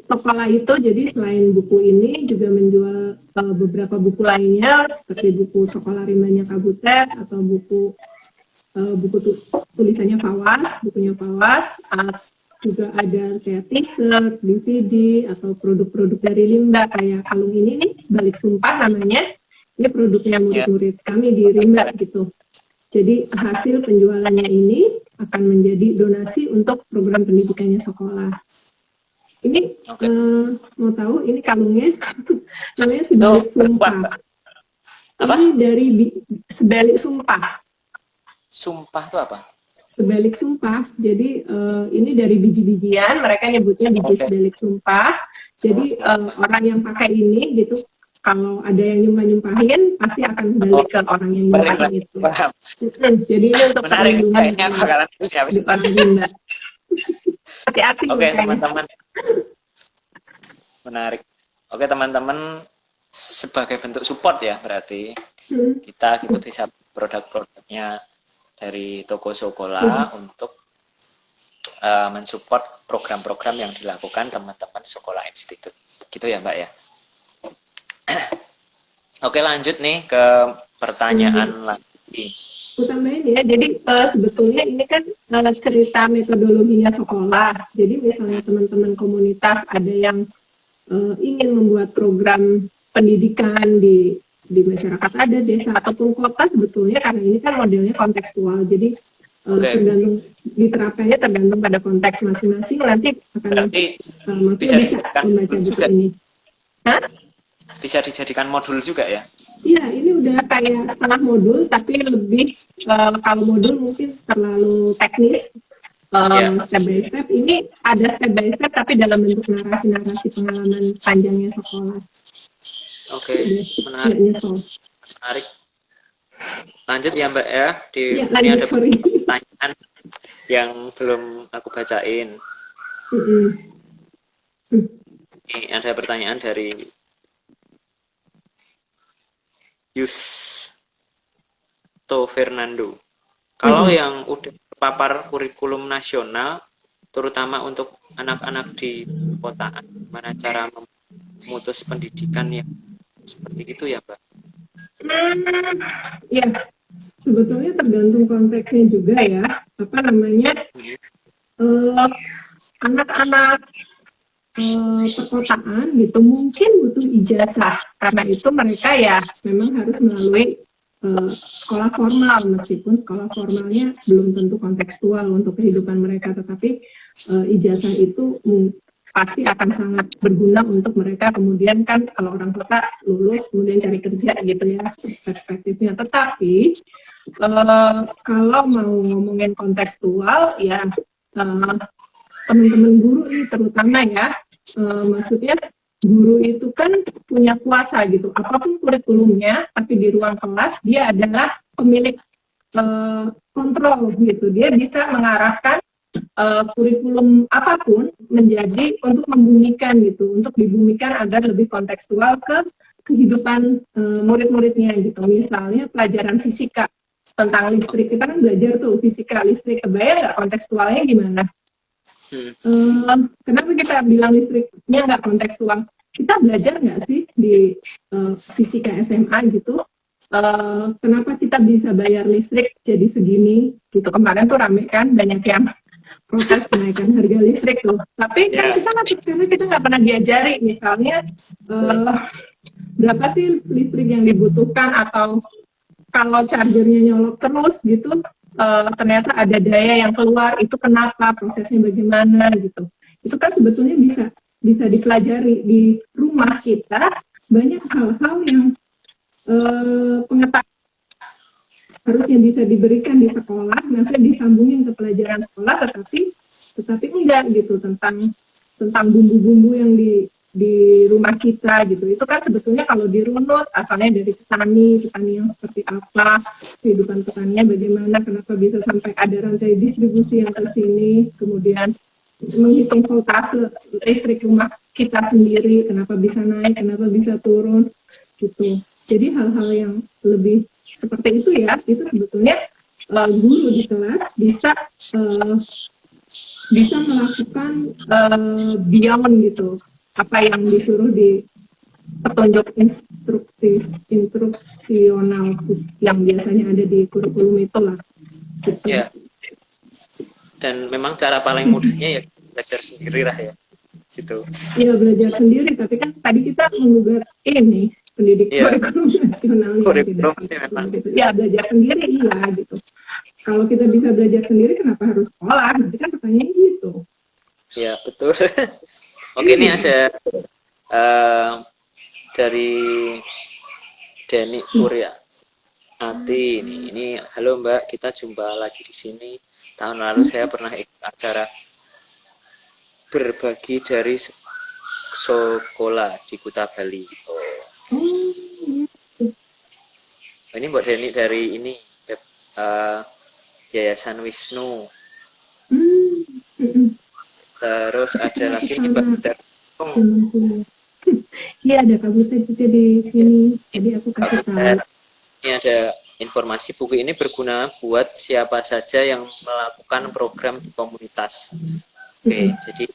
Tokola itu jadi selain buku ini juga menjual beberapa buku lainnya seperti buku Sekolah Rimbanya Kabutet atau buku tulisannya Fawas, bukunya Fawas, juga ada kayak t-shirt, DVD atau produk-produk dari Rimba kayak kalung ini nih Balik Sumpah namanya. Ini produknya Ya, murid-murid kami di Rimba gitu. Jadi hasil penjualannya ini akan menjadi donasi untuk program pendidikannya sekolah. Ini oke. mau tahu ini kalungnya namanya Itu Sebalik berkuah Sumpah. Mbak. Apa? Ini dari Sebalik Sumpah. Sumpah itu apa? Sebalik Sumpah. Jadi ini dari biji-bijian, mereka nyebutnya biji Oke. sebalik sumpah. Jadi orang yang pakai ini gitu, kalau ada yang nyumpah-nyumpahin, pasti akan Oh, balik ke orang yang balik nyumpahin lagi. itu. Paham. Jadi ini untuk Menarik. perlindungan Kayaknya bakalan ini habis. di orang rimba. Hati-hati Oke, makanya. teman-teman. Menarik. Oke, teman-teman, sebagai bentuk support ya berarti Hmm. kita gitu bisa produk-produknya dari toko Sokola untuk mensupport program-program yang dilakukan teman-teman Sekolah Institut. Gitu ya, Mbak ya. Oke, lanjut nih ke pertanyaan lagi. Aku tambahin ya, jadi sebetulnya ini kan cerita metodologinya sekolah. Jadi misalnya teman-teman komunitas ada yang ingin membuat program pendidikan di masyarakat ada desa ataupun kota sebetulnya karena ini kan modelnya kontekstual. Jadi Oke, tergantung diterapkannya tergantung pada konteks masing-masing nanti akan berarti maksudnya bisa bisa dijadikan membaca modul buku juga. ini. Hah? Bisa dijadikan modul juga ya. Iya, ini udah kayak setengah modul, tapi lebih kalau modul mungkin terlalu teknis. Ya, Step by step, ini ada step by step, tapi dalam bentuk narasi-narasi pengalaman panjangnya sekolah. oke, Nggak menarik, nyesel. menarik. Lanjut ya Mbak ya. Iya, Ini lanjut, ada sorry. pertanyaan yang belum aku bacain. Ini ada pertanyaan dari Yusto Fernando. Kalau yang udah terpapar kurikulum nasional, terutama untuk anak-anak di perkotaan, mana cara memutus pendidikan yang seperti itu ya Mbak? Iya, sebetulnya tergantung konteksnya juga ya. Apa namanya, eh, anak-anak perkotaan gitu mungkin butuh ijazah karena itu mereka ya memang harus melalui sekolah formal meskipun sekolah formalnya belum tentu kontekstual untuk kehidupan mereka tetapi ijazah itu pasti akan sangat berguna untuk mereka kemudian kan kalau orang kota lulus kemudian cari kerja gitu ya perspektifnya tetapi kalau mau ngomongin kontekstual ya teman-teman guru nih terutama ya maksudnya guru itu kan punya kuasa gitu apapun kurikulumnya tapi di ruang kelas dia adalah pemilik kontrol gitu dia bisa mengarahkan kurikulum apapun menjadi untuk membumikan gitu untuk dibumikan agar lebih kontekstual ke kehidupan murid-muridnya gitu misalnya pelajaran fisika tentang listrik kita kan belajar tuh fisika listrik kebayang nggak kontekstualnya gimana. Kenapa kita bilang listriknya nggak kontekstual? Kita belajar nggak sih di fisika SMA gitu? Kenapa kita bisa bayar listrik jadi segini? Gitu kemarin tuh rame kan banyak yang protes kenaikan harga listrik tuh. Tapi kan kita nggak pernah diajari misalnya berapa sih listrik yang dibutuhkan atau kalau chargernya nyolok terus gitu ternyata ada daya yang keluar itu kenapa prosesnya bagaimana gitu itu kan sebetulnya bisa dipelajari di rumah kita banyak hal-hal yang pengetahuan harusnya bisa diberikan di sekolah, maksudnya disambungin ke pelajaran sekolah, tetapi enggak gitu, tentang bumbu-bumbu yang di rumah kita gitu. Itu kan sebetulnya kalau dirunut asalnya dari petani yang seperti apa, kehidupan petaninya bagaimana, kenapa bisa sampai ada rantai distribusi yang ke sini, kemudian menghitung voltase listrik rumah kita sendiri, kenapa bisa naik, kenapa bisa turun gitu. Jadi hal-hal yang lebih seperti itu ya, itu sebetulnya guru di kelas bisa melakukan beyond gitu, apa yang disuruh di petunjuk instruksional yang biasanya ada di kurikulum itulah gitu. Ya, dan memang cara paling mudahnya ya belajar sendiri lah ya gitu. Iya, belajar sendiri, tapi kan tadi kita menggugat ini kurikulum nasional yang tidak gitu. Ya, belajar sendiri iya gitu. Kalau kita bisa belajar sendiri, kenapa harus sekolah? Nanti kan pertanyaannya gitu. Ya, betul. Oke, ini ada dari Deni Kurya Ati ini halo Mbak, kita jumpa lagi di sini. Tahun lalu saya pernah ikut acara berbagi dari sekolah di Kuta Bali. Ini Mbak Deni dari ini Yayasan Wisnu. Terus ada lagi nih Mbak Butet. Iya, ada Kak Butet juga di sini. Jadi aku kasih tahu. Ini ada informasi buku ini berguna buat siapa saja yang melakukan program di komunitas. Oke, jadi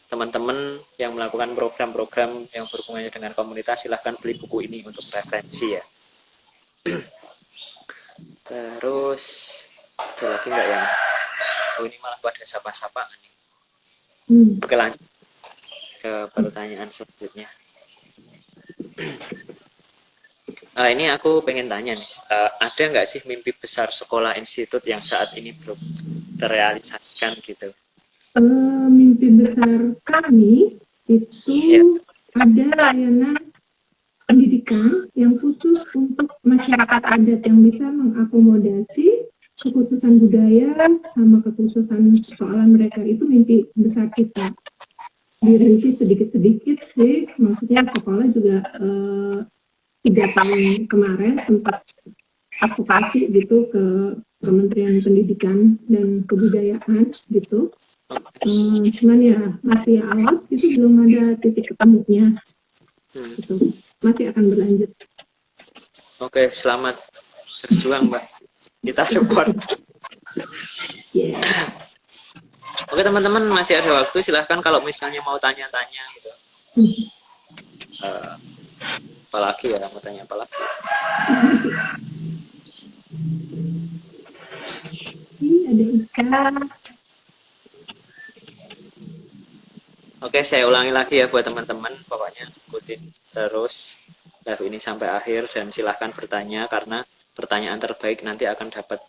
teman-teman yang melakukan program-program yang berhubungannya dengan komunitas silahkan beli buku ini untuk referensi ya. Terus ada lagi nggak yang? Oh, ini malah pada sapa-sapa nih. Oke, lanjut ke pertanyaan selanjutnya. Ini aku pengen tanya nih, ada nggak sih mimpi besar sekolah institut yang saat ini belum terrealisasikan gitu? Mimpi besar kami itu ada layanan pendidikan yang khusus untuk masyarakat adat yang bisa mengakomodasi kekhususan budaya sama kekhususan persoalan mereka. Itu mimpi besar kita. Dirinci sedikit-sedikit sih, maksudnya sekolah juga 3 tahun kemarin sempat advokasi gitu ke Kementerian Pendidikan dan Kebudayaan gitu. Cuman ya masih awal, itu belum ada titik ketemunya. Gitu. Masih akan berlanjut. Oke, selamat berjuang Mbak. Kita support. Yeah. Oke teman-teman, masih ada waktu, silahkan kalau misalnya mau tanya-tanya gitu. Apalagi ya, mau tanya apalagi. Ini ada Ika. Oke, saya ulangi lagi ya buat teman-teman, pokoknya ikutin terus live ini sampai akhir dan silahkan bertanya karena pertanyaan terbaik nanti akan dapat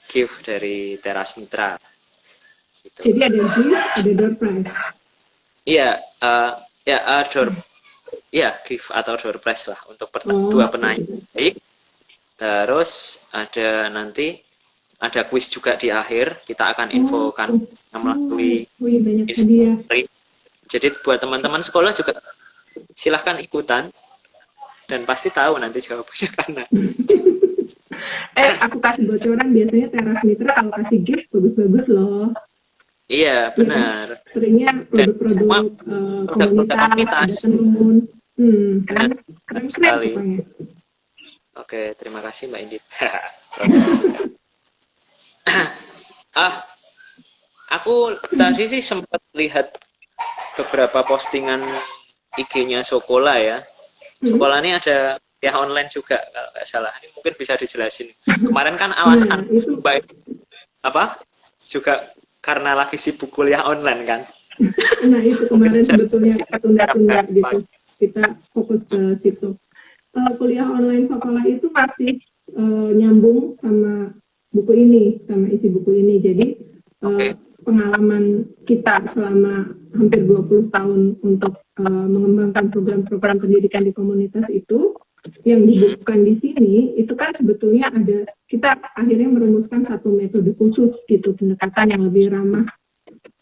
gift dari Teras Mitra. Gitu. Jadi ada gift, ada door prize. Iya, gift atau door prize lah untuk dua penanya. Baik. Terus ada kuis juga di akhir, kita akan infokan melalui Instagram. Jadi buat teman-teman sekolah juga silahkan ikutan dan pasti tahu nanti jawabannya karena. Aku kasih bocoran, biasanya Teras Mitra kalau kasih gift bagus-bagus loh. Iya, benar. Ya, seringnya produk-produk komunitas, ada tenun. Keren sekali. Oke, terima kasih Mbak Indit. Aku tadi sih sempat lihat beberapa postingan IG-nya Sokola ya. Sokola ini ada kuliah online juga kalau nggak salah. Ini mungkin bisa dijelasin. Kemarin kan alasan baik juga karena lagi sibuk kuliah online kan. Nah itu kemarin sebetulnya tunda-tunda gitu. Kita fokus ke situ. Kuliah online Sokola itu masih nyambung sama buku ini, sama isi buku ini. Jadi pengalaman kita selama hampir 20 tahun untuk mengembangkan program-program pendidikan di komunitas itu yang dibutuhkan di sini itu kan sebetulnya ada, kita akhirnya merumuskan satu metode khusus gitu, pendekatan yang lebih ramah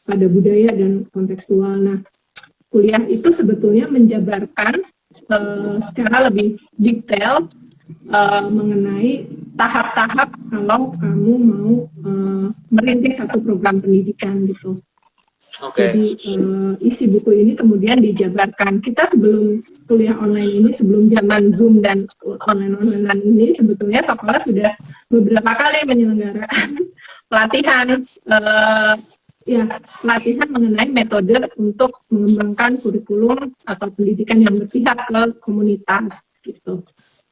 pada budaya dan kontekstual. Nah, kuliah itu sebetulnya menjabarkan secara lebih detail mengenai tahap-tahap kalau kamu mau merintis satu program pendidikan gitu. Jadi isi buku ini kemudian dijabarkan. Kita sebelum kuliah online ini, sebelum zaman Zoom dan online ini, sebetulnya sekolah sudah beberapa kali menyelenggarakan pelatihan pelatihan mengenai metode untuk mengembangkan kurikulum atau pendidikan yang berpihak ke komunitas gitu.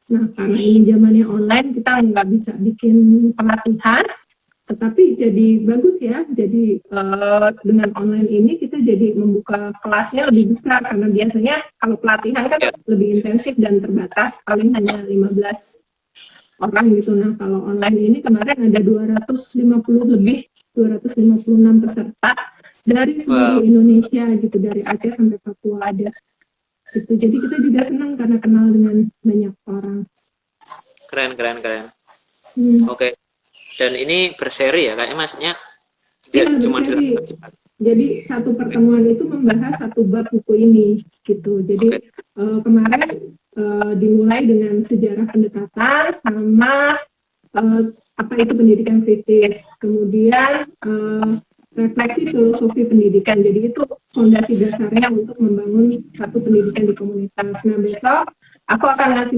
Nah, karena ini zamannya online, kita nggak bisa bikin pelatihan, tetapi jadi bagus ya. Jadi dengan online ini kita jadi membuka kelasnya lebih besar, karena biasanya kalau pelatihan kan lebih intensif dan terbatas, paling hanya 15 orang gitu. Nah, kalau online ini kemarin ada 256 peserta dari seluruh Indonesia gitu, dari Aceh sampai Papua ada. Gitu. Jadi kita juga senang karena kenal dengan banyak orang. Keren. Oke. Dan ini berseri ya, kayaknya maksudnya tidak cuma dilakukan. Jadi satu pertemuan itu membahas satu bab buku ini gitu. Jadi kemarin dimulai dengan sejarah pendekatan sama apa itu pendidikan kritis. Kemudian refleksi filosofi pendidikan. Jadi itu fondasi dasarnya untuk membangun satu pendidikan di komunitas. Nah, besok aku akan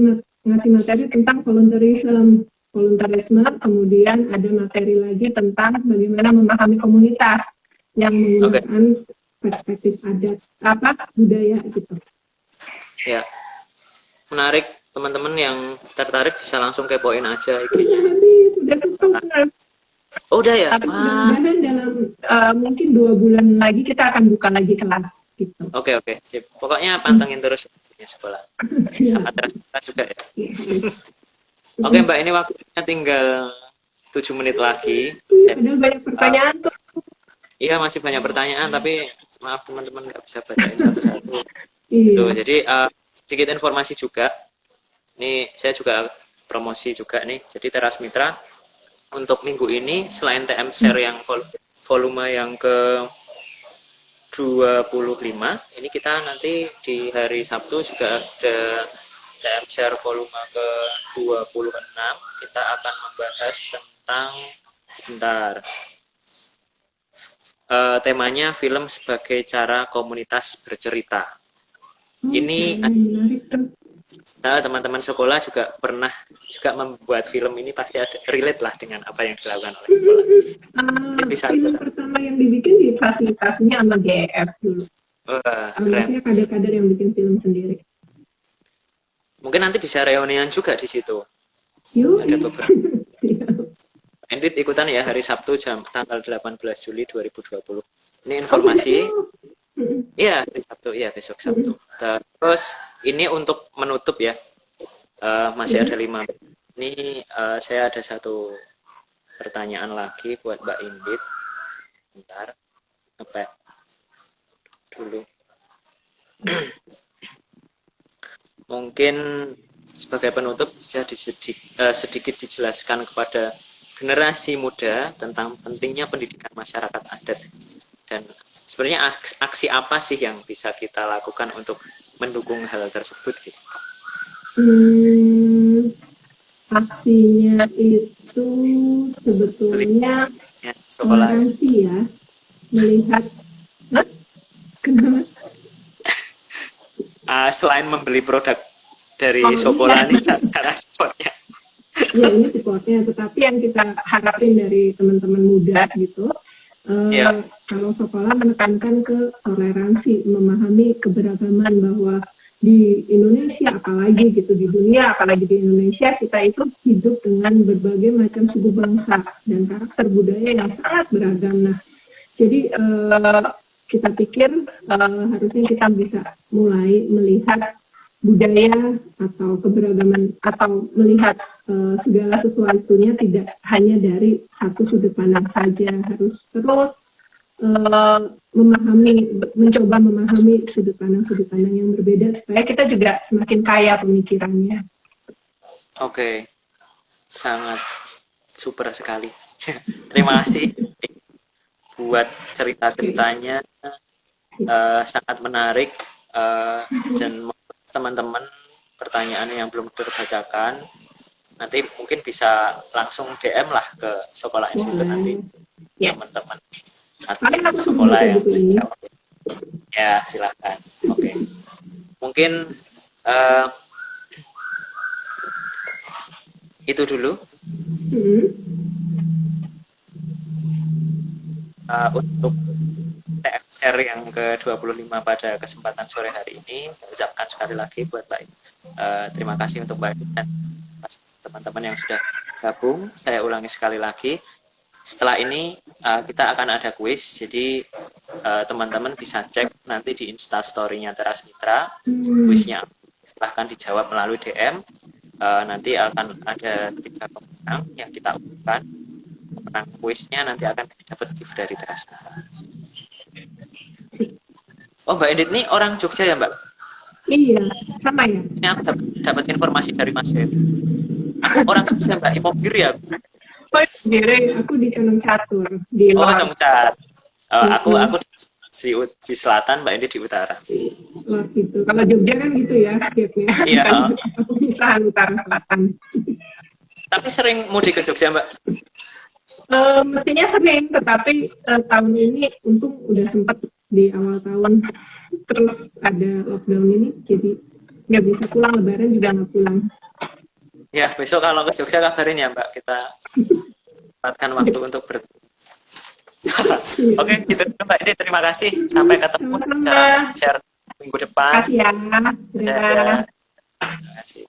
ngasih materi tentang voluntarisme, kemudian ada materi lagi tentang bagaimana memahami komunitas yang menggunakan perspektif adat budaya gitu. Ya, menarik. Teman-teman yang tertarik bisa langsung kepoin aja IG-nya. Sudah tutup. Oh, udah ya? Mudah-mudahan dalam mungkin 2 bulan lagi kita akan buka lagi kelas gitu. Oke, sip. Pokoknya pantengin terus sekolah. Sama terus juga ya. Oke, Mbak, ini waktunya tinggal 7 menit lagi. Ada banyak pertanyaan tuh. Iya, masih banyak pertanyaan, tapi maaf teman-teman nggak bisa bacain satu-satu. Gitu. Jadi sedikit informasi juga. Ini saya juga promosi juga nih. Jadi Teras Mitra untuk minggu ini selain TM Share yang volume yang ke 25, ini kita nanti di hari Sabtu juga ada TM Share volume ke 26. Kita akan membahas tentang temanya film sebagai cara komunitas bercerita. Ini teman-teman sekolah juga pernah juga membuat film ini, pasti ada relate lah dengan apa yang dilakukan oleh sekolah. Film pertama yang dibikin di fasilitasnya sama GF dulu. Maksudnya kader-kader yang bikin film sendiri. Mungkin nanti bisa reunian juga di situ. Ada beberapa. Endit ikutan ya hari Sabtu tanggal 18 Juli 2020. Ini informasi. Iya, Sabtu, iya besok Sabtu. Terus ini untuk menutup ya, masih ada 5 menit. Ini saya ada satu pertanyaan lagi buat Mbak Indit. Bentar, ngepek dulu. Mungkin sebagai penutup bisa sedikit dijelaskan kepada generasi muda tentang pentingnya pendidikan masyarakat adat, dan sebenarnya aksi apa sih yang bisa kita lakukan untuk mendukung hal tersebut gitu? Aksinya itu sebetulnya toleransi ya, melihat selain membeli produk dari Sokola ini cara supportnya. Ya, ini supportnya, tetapi yang kita harapin dari teman-teman muda gitu, kalau sekolah menekankan ke toleransi, memahami keberagaman, bahwa di Indonesia apalagi gitu, di dunia apalagi di Indonesia, kita itu hidup dengan berbagai macam suku bangsa dan karakter budaya yang sangat beragam. Nah, jadi kita pikir harusnya kita bisa mulai melihat budaya atau keberagaman, atau melihat segala sesuatunya tidak hanya dari satu sudut pandang saja, harus terus mencoba memahami sudut pandang yang berbeda supaya kita juga semakin kaya pemikirannya. Oke, sangat super sekali. Terima kasih buat Oke, cerita-ceritanya, sip. sangat menarik, dan teman-teman pertanyaan yang belum terbacakan nanti mungkin bisa langsung DM lah ke Sekolah Institut nanti Boleh. Ya, teman-teman paling admin aku tunggu sekolah yang buku-buku ini. jawab. Ya, silahkan. Oke. Mungkin eh, itu dulu Hmm. untuk TM Share yang ke-25 pada kesempatan sore hari ini. Saya ucapkan sekali lagi buat Mbak. Terima kasih untuk Mbak dan teman-teman yang sudah gabung. Saya ulangi sekali lagi. Setelah ini kita akan ada kuis, jadi teman-teman bisa cek nanti di Instastory-nya Teras Mitra. Hmm. Kuisnya silahkan dijawab melalui DM. Nanti akan ada 3 pemenang yang kita umumkan. Pemenang kuisnya nanti akan dapat gift dari Teras Mitra. Sip. Oh, Mbak Edit ini orang Jogja ya, Mbak? Iya, sama ya. Ini aku dapat informasi dari Mas Heri. Aku orang Jogja, Mbak. Imogiri ya. Oh, sendiri aku di Condong Catur di Oh, Lor. Congcat. Aku Mm-mm. di selatan, Mbak Edit di utara. Di Lor gitu. Kalau Jogja kan gitu ya, gapnya. Iya, Kan aku bisa utara selatan. tapi sering mudik ke Jogja, Mbak. Mestinya sering, tetapi tahun ini untung udah sempet di awal tahun. Terus ada lockdown ini, jadi nggak bisa pulang. Lebaran juga nggak pulang. Ya, besok kalau ke Jogja kabarin ya, Mbak. Kita dapatkan waktu Sip. untuk Siap. Oke, gitu Mbak Edit. Terima kasih. Sampai ketemu di acara Sama-sama. share minggu depan. Kasih ya. Dadah. Dadah. Terima kasih.